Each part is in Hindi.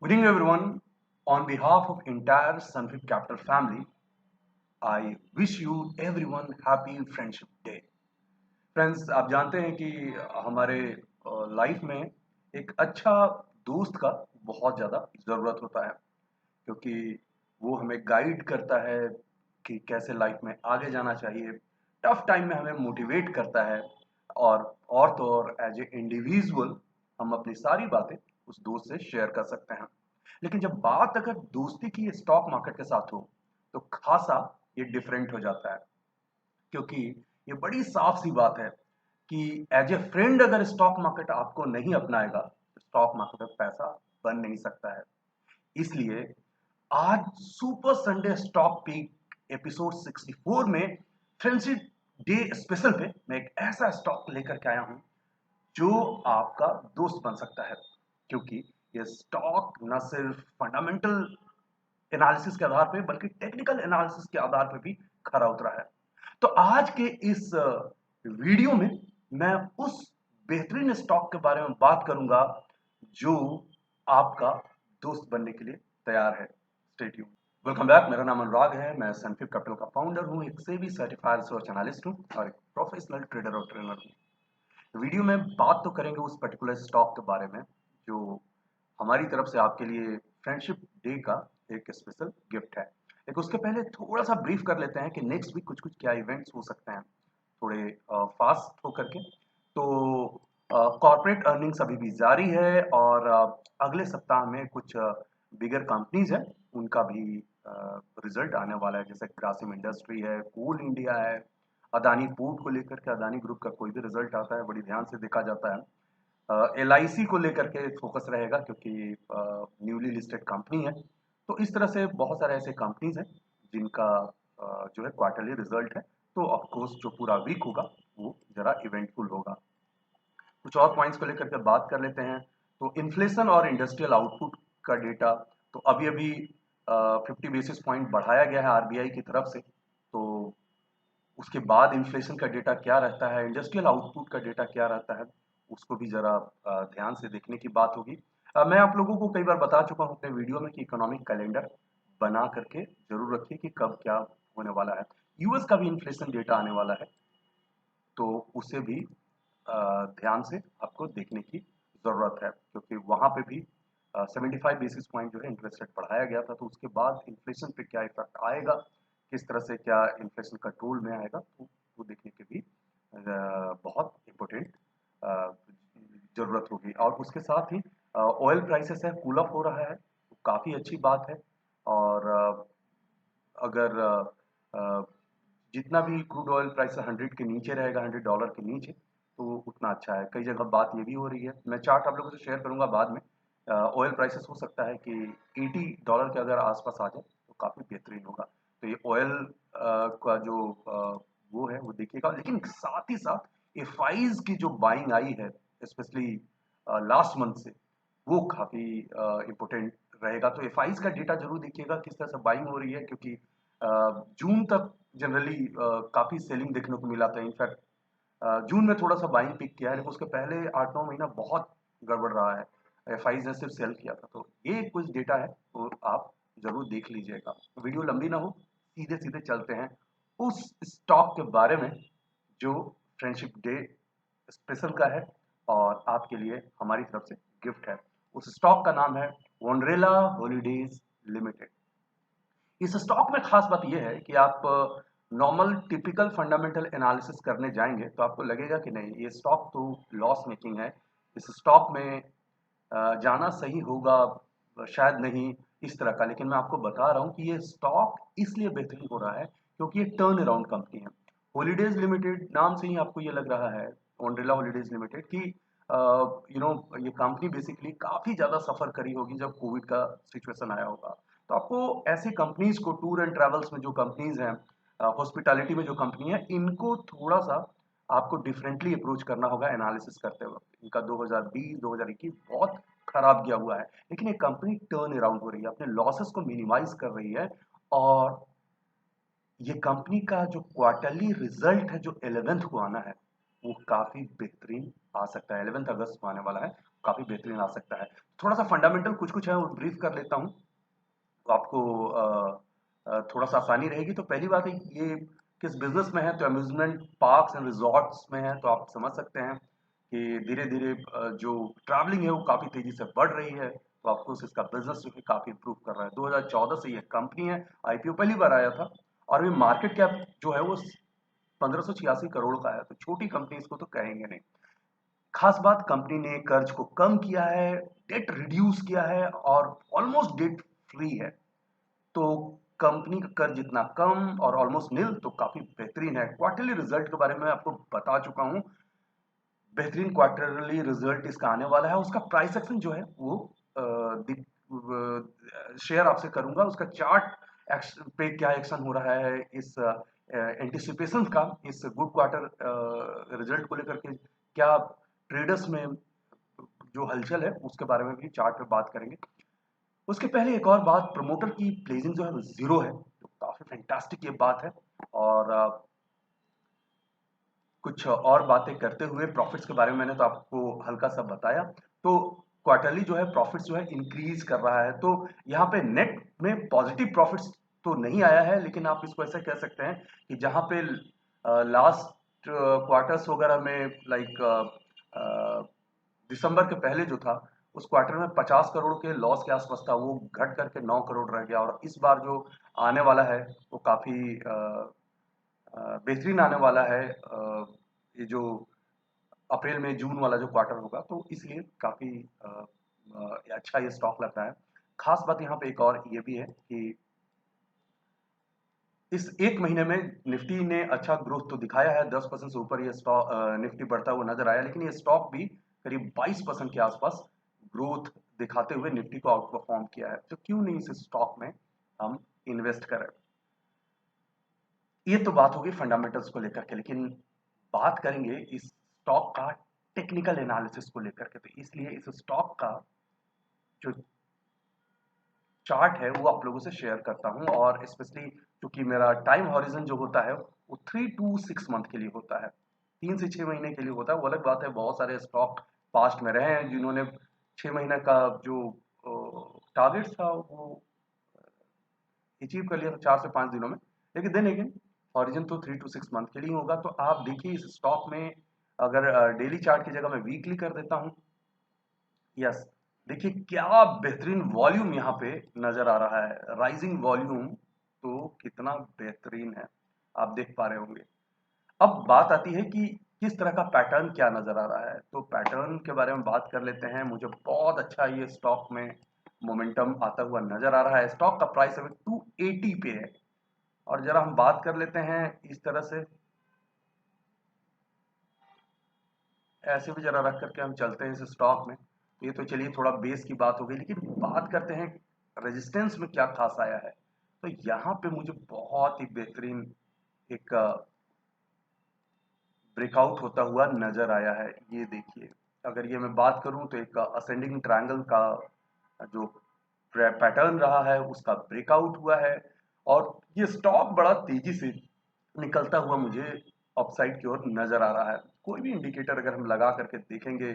Good evening, everyone. On behalf of entire Sunfit Capital family, I wish you everyone happy Friendship Day. Friends, आप जानते हैं कि हमारे लाइफ में एक अच्छा दोस्त का बहुत ज़्यादा ज़रूरत होता है क्योंकि वो हमें गाइड करता है कि कैसे लाइफ में आगे जाना चाहिए। टफ टाइम में हमें मोटिवेट करता है और तो और एज ए इंडिविजुअल हम अपनी सारी बातें उस दोस्त से शेयर कर सकते हैं। लेकिन जब बात अगर दोस्ती की स्टॉक मार्केट के साथ हो तो खासा ये डिफरेंट हो जाता है क्योंकि ये बड़ी साफ सी बात है कि एज ए फ्रेंड अगर स्टॉक मार्केट आपको नहीं अपनाएगा तो स्टॉक मार्केट में पैसा बन नहीं सकता है। इसलिए आज super Sunday stock peak episode 64 में फ्रेंडशिप डे स्पेशल पे मैं एक ऐसा स्टॉक लेकर के आया हूं जो आपका दोस्त बन सकता है क्योंकि ये स्टॉक न सिर्फ फंडामेंटल एनालिसिस के आधार पे बल्कि टेक्निकल एनालिसिस के आधार पे भी खरा उतरा है। तो आज के इस वीडियो में मैं उस बेहतरीन स्टॉक के बारे में बात करूंगा जो आपका दोस्त बनने के लिए तैयार है। Stay tuned. Welcome back. मेरा नाम अनुराग है। मैं सनफिप कैपिटल का फाउंडर हूं, एक सेबी सर्टिफाइड रिसर्च एनालिस्ट हूं और एक प्रोफेशनल ट्रेडर और ट्रेनर हूं। वीडियो में बात तो करेंगे उस पर्टिकुलर स्टॉक के बारे में जो हमारी तरफ से आपके लिए फ्रेंडशिप डे का एक स्पेशल गिफ्ट है। लेकिन उसके पहले थोड़ा सा ब्रीफ कर लेते हैं कि नेक्स्ट वीक कुछ कुछ क्या इवेंट्स हो सकते हैं थोड़े फास्ट होकर के। तो कॉर्पोरेट अर्निंग्स अभी भी जारी है और अगले सप्ताह में कुछ बिगर कंपनीज हैं उनका भी रिजल्ट आने वाला है, जैसे ग्रासिम इंडस्ट्री है, कोल इंडिया है, अदानी पोर्ट को लेकर के अदानी ग्रुप का कोई भी रिजल्ट आता है बड़ी ध्यान से देखा जाता है। एल आई सी को लेकर के फोकस रहेगा क्योंकि न्यूली लिस्टेड कंपनी है। तो इस तरह से बहुत सारे ऐसे कंपनीज हैं जिनका जो है क्वार्टरली रिजल्ट है। तो ऑफकोर्स जो पूरा वीक होगा वो जरा इवेंटफुल होगा। कुछ और पॉइंट्स को लेकर के बात कर लेते हैं। तो इन्फ्लेशन और इंडस्ट्रियल आउटपुट का डेटा तो अभी अभी 50 बेसिस पॉइंट बढ़ाया गया है आरबीआई की तरफ से। तो उसके बाद इन्फ्लेशन का डेटा क्या रहता है, इंडस्ट्रियल आउटपुट का डेटा क्या रहता है, उसको भी जरा ध्यान से देखने की बात होगी। मैं आप लोगों को कई बार बता चुका हूँ अपने वीडियो में कि इकोनॉमिक कैलेंडर बना करके जरूर रखिए कि कब क्या होने वाला है। यूएस का भी इन्फ्लेशन डेटा आने वाला है तो उसे भी ध्यान से आपको देखने की ज़रूरत है क्योंकि वहाँ पे भी 75 बेसिस पॉइंट जो है इंटरेस्ट रेट बढ़ाया गया था। तो उसके बाद इन्फ्लेशन पे क्या इफेक्ट आएगा, किस तरह से क्या इन्फ्लेशन कंट्रोल में आएगा, तो वो देखने की भी बहुत इम्पोर्टेंट ज़रूरत होगी। और उसके साथ ही ऑयल प्राइसेस है कूल ऑफ हो रहा है, तो काफ़ी अच्छी बात है। और अगर जितना भी क्रूड ऑयल प्राइस 100 के नीचे रहेगा, $100 के नीचे, तो उतना अच्छा है। कई जगह बात ये भी हो रही है, मैं चार्ट आप लोगों से शेयर करूंगा बाद में। ऑयल प्राइसेस हो सकता है कि $80 के अगर आसपास आ जाए तो काफ़ी बेहतरीन होगा। तो ये ऑयल का जो वो है वो देखिएगा। लेकिन साथ ही साथ एफआईज की जो बाइंग आई है स्पेशली लास्ट मंथ से, वो काफ़ी इम्पोर्टेंट रहेगा। तो एफआईज का डेटा जरूर देखिएगा किस तरह से बाइंग हो रही है क्योंकि जून तक जनरली काफ़ी सेलिंग देखने को मिला था। इनफैक्ट जून में थोड़ा सा बाइंग पिक किया है लेकिन उसके पहले 8-9 महीना बहुत गड़बड़ रहा है। एफआईज ने सिर्फ सेल किया था। तो ये कुछ डेटा है तो आप जरूर देख लीजिएगा। तो वीडियो लंबी ना हो, सीधे सीधे चलते हैं उस स्टॉक के बारे में जो फ्रेंडशिप डे स्पेशल का है और आपके लिए हमारी तरफ से गिफ्ट है। उस स्टॉक का नाम है वनरेला हॉलीडेज लिमिटेड। इस स्टॉक में खास बात यह है कि आप नॉर्मल टिपिकल फंडामेंटल एनालिसिस करने जाएंगे तो आपको लगेगा कि नहीं, ये स्टॉक तो लॉस मेकिंग है, इस स्टॉक में जाना सही होगा शायद नहीं, इस तरह का। लेकिन मैं आपको बता रहा हूँ कि ये स्टॉक इसलिए बेहतरीन हो रहा है क्योंकि ये टर्न अराउंड कंपनी है। हॉलीडेज लिमिटेड नाम से ही आपको ये लग रहा है, वंडरला हॉलीडेज लिमिटेड की, ये कंपनी बेसिकली काफी ज्यादा सफर करी होगी जब कोविड का सिचुएशन आया होगा। तो आपको ऐसी कंपनीज को, टूर एंड ट्रेवल्स में जो कंपनीज हैं, हॉस्पिटैलिटी में जो कंपनी है, इनको थोड़ा सा आपको डिफरेंटली अप्रोच करना होगा एनालिसिस करते वक्त। इनका 2020-2021 बहुत खराब गया हुआ है लेकिन ये कंपनी टर्न अराउंड हो रही है, अपने लॉसेस को मिनिमाइज कर रही है। और ये कंपनी का जो क्वार्टरली रिजल्ट है जो 11th को आना है वो काफी बेहतरीन आ सकता है। 11 अगस्त को आने वाला है, काफ़ी बेहतरीन आ सकता है। थोड़ा सा फंडामेंटल कुछ कुछ है वो ब्रीफ कर लेता हूँ, तो आपको थोड़ा सा आसानी रहेगी। तो पहली बात है, ये किस बिजनेस में है, तो अम्यूजमेंट पार्क्स एंड रिजॉर्ट्स में है। तो आप समझ सकते हैं कि धीरे धीरे जो ट्रैवलिंग है वो काफ़ी तेजी से बढ़ रही है, तो आपको इसका बिजनेस जो है काफ़ी इंप्रूव कर रहा है। 2014 से ये कंपनी है, आईपीओ पहली बार आया था, और अभी मार्केट कैप जो है वो 1586 करोड़ का है, तो छोटी कंपनी इसको तो कहेंगे नहीं। खास बात, कंपनी ने कर्ज को कम किया है, डेट रिड्यूस किया है, और ऑलमोस्ट डेट फ्री है। तो कंपनी का कर्ज इतना कम और ऑलमोस्ट निल, तो काफी बेहतरीन है। क्वार्टरली रिजल्ट के बारे में आपको बता चुका हूं, बेहतरीन क्वार्टरली रिजल्ट इसका आने वाला है। उसका प्राइस एक्शन जो है वो शेयर आपसे करूंगा, उसका चार्ट पे क्या एक्शन हो रहा है, इस एंटिसिपेशन का, इस गुड क्वार्टर रिजल्ट को लेकर के क्या ट्रेडर्स में जो हलचल है उसके बारे में भी चार्ट पे बात करेंगे। उसके पहले एक और बात, प्रमोटर की प्लेजिंग जो है वो जीरो है, तो काफी फैंटास्टिक ये बात है। और कुछ और बातें करते हुए, प्रॉफिट्स के बारे में मैंने तो आपको हल्का सा बताया। तो क्वार्टरली जो है प्रॉफिट्स जो है इंक्रीज कर रहा है, तो यहाँ पे नेट में पॉजिटिव प्रॉफिट्स तो नहीं आया है, लेकिन आप इसको ऐसे कह सकते हैं कि जहाँ पे लास्ट क्वार्टर्स वगैरह में, लाइक दिसंबर के पहले जो था, उस क्वार्टर में 50 करोड़ के लॉस के आसपास था, वो घट करके 9 करोड़ रह गया। और इस बार जो आने वाला है वो काफी बेहतरीन आने वाला है। ये जो अप्रैल में जून वाला जो क्वार्टर होगा, तो इसलिए काफी अच्छा ये स्टॉक लग रहा है। खास बात यहाँ पे एक और ये भी है कि इस एक महीने में निफ्टी ने अच्छा ग्रोथ तो दिखाया है, 10% से ऊपर ये स्टॉक निफ्टी बढ़ता हुआ नजर आया, लेकिन ये स्टॉक भी करीब 22% के आसपास ग्रोथ दिखाते हुए निफ्टी को आउट परफॉर्म किया है। तो क्यों नहीं इस स्टॉक में हम इन्वेस्ट करें। ये तो बात होगी फंडामेंटल्स को लेकर के, लेकिन बात करेंगे इस स्टॉक का टेक्निकल एनालिसिस को लेकर के। तो इसलिए इस स्टॉक का जो चार्ट है वो आप लोगों से शेयर करता हूं, और स्पेशली क्योंकि मेरा टाइम हॉरिजन जो होता है वो 3 to 6 मंथ के लिए होता है, 3 से 6 महीने के लिए होता है। वो अलग बात है, बहुत सारे स्टॉक पास्ट में रहे हैं जिन्होंने 6 महीने का जो टारगेट था वो अचीव कर लिया था 4 से 5 दिनों में। लेकिन देन अगेन ऑरिजिन तो 3 to 6 मंथ के लिए होगा। तो आप देखिए इस स्टॉक में, अगर डेली चार्ट की जगह मैं वीकली कर देता हूँ, यस, देखिए क्या बेहतरीन वॉल्यूम यहाँ पे नजर आ रहा है, राइजिंग वॉल्यूम, तो कितना बेहतरीन है, आप देख पा रहे होंगे। अब बात आती है कि किस तरह का पैटर्न क्या नजर आ रहा है, तो पैटर्न के बारे में बात कर लेते हैं। मुझे बहुत अच्छा ये स्टॉक में मोमेंटम आता हुआ नजर आ रहा है। स्टॉक का प्राइस अभी 280 पे है, और जरा हम बात कर लेते हैं इस तरह से, ऐसे भी जरा रख करके हम चलते हैं इस स्टॉक में। ये तो चलिए थोड़ा बेस की बात हो गई, लेकिन बात करते हैं रेजिस्टेंस में क्या खास आया है। तो यहाँ पे मुझे बहुत ही बेहतरीन एक ब्रेकआउट होता हुआ नजर आया है। ये देखिए, अगर ये मैं बात करूं तो एक असेंडिंग ट्रायंगल का जो पैटर्न रहा है उसका ब्रेकआउट हुआ है, और ये स्टॉक बड़ा तेजी से निकलता हुआ मुझे अपसाइड की ओर नजर आ रहा है। कोई भी इंडिकेटर अगर हम लगा करके देखेंगे,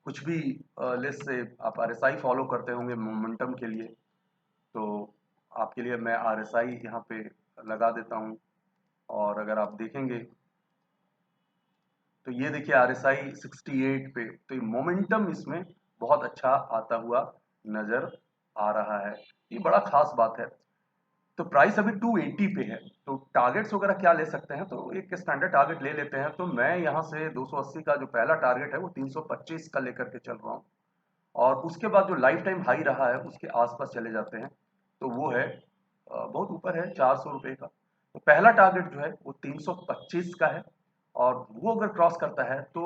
कुछ भी, लेट्स से आप आरएसआई फॉलो करते होंगे मोमेंटम के लिए, तो आपके लिए मैं आरएसआई यहाँ पे लगा देता हूँ। और अगर आप देखेंगे तो ये देखिए आरएसआई 68 पे, तो ये मोमेंटम इसमें बहुत अच्छा आता हुआ नजर आ रहा है। ये बड़ा खास बात है। तो प्राइस अभी 280 पे है, तो टारगेट्स वगैरह क्या ले सकते हैं, तो एक स्टैंडर्ड टारगेट ले लेते हैं। तो मैं यहाँ से 280 का जो पहला टारगेट है वो 325 का लेकर के चल रहा हूँ, और उसके बाद जो लाइफ टाइम हाई रहा है उसके आसपास चले जाते हैं, तो वो है बहुत ऊपर है, 400 रुपये का। तो पहला टारगेट जो है वो 325 का है, और वो अगर क्रॉस करता है तो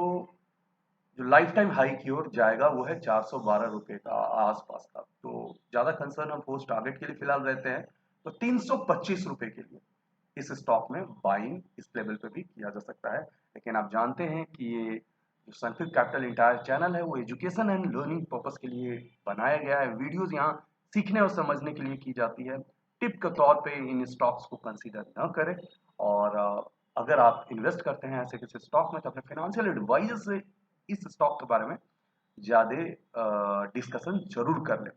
जो लाइफ टाइम हाई की ओर जाएगा वो है 412 रुपये का आसपास का। तो ज्यादा कंसर्न हम पोस्ट टारगेट के लिए फिलहाल रहते हैं, तो 325 रुपये के लिए इस स्टॉक में बाइंग इस लेवल पे भी किया जा सकता है। लेकिन आप जानते हैं कि ये जो सनफिट कैपिटल इंटायर चैनल है वो एजुकेशन एंड लर्निंग पर्पस के लिए बनाया गया है। वीडियोस यहाँ सीखने और समझने के लिए की जाती है। टिप के तौर पे इन स्टॉक्स को कंसीडर न करें, और अगर आप इन्वेस्ट करते हैं ऐसे किसी स्टॉक में, तो अपने फाइनेंशियल एडवाइजर से इस स्टॉक के बारे में ज़्यादा डिस्कशन ज़रूर कर लें।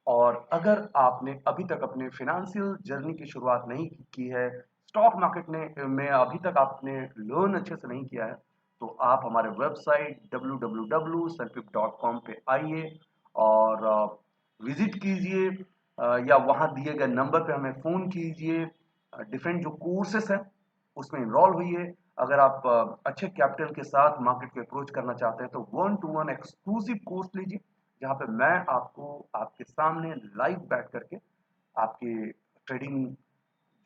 और अगर आपने अभी तक अपने फाइनेंशियल जर्नी की शुरुआत नहीं की है, स्टॉक मार्केट ने में अभी तक आपने लर्न अच्छे से नहीं किया है, तो आप हमारे वेबसाइट www.sunfip.com पे आइए और विजिट कीजिए, या वहाँ दिए गए नंबर पे हमें फ़ोन कीजिए। डिफरेंट जो कोर्सेस हैं उसमें इनरोल होइए। अगर आप अच्छे कैपिटल के साथ मार्केट को अप्रोच करना चाहते हैं तो 1 टू 1 एक्सक्लूसिव कोर्स लीजिए, जहाँ पे मैं आपको आपके सामने लाइव बैठ करके आपके ट्रेडिंग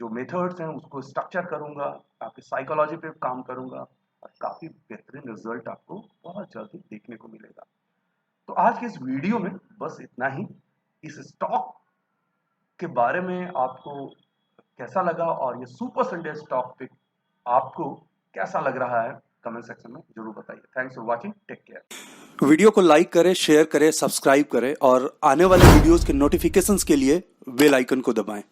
जो मेथड्स हैं उसको स्ट्रक्चर करूँगा, आपकी साइकोलॉजी पे काम करूँगा और काफ़ी बेहतरीन रिजल्ट आपको बहुत जल्दी देखने को मिलेगा। तो आज के इस वीडियो में बस इतना ही। इस स्टॉक के बारे में आपको कैसा लगा और ये सुपर संडे स्टॉक पिक आपको कैसा लग रहा है, कमेंट सेक्शन में जरूर बताइए। Thanks for watching, take care. Video को लाइक करें, शेयर करें, सब्सक्राइब करें और आने वाले वीडियोस के नोटिफिकेशंस के लिए बेल आइकन को दबाएं।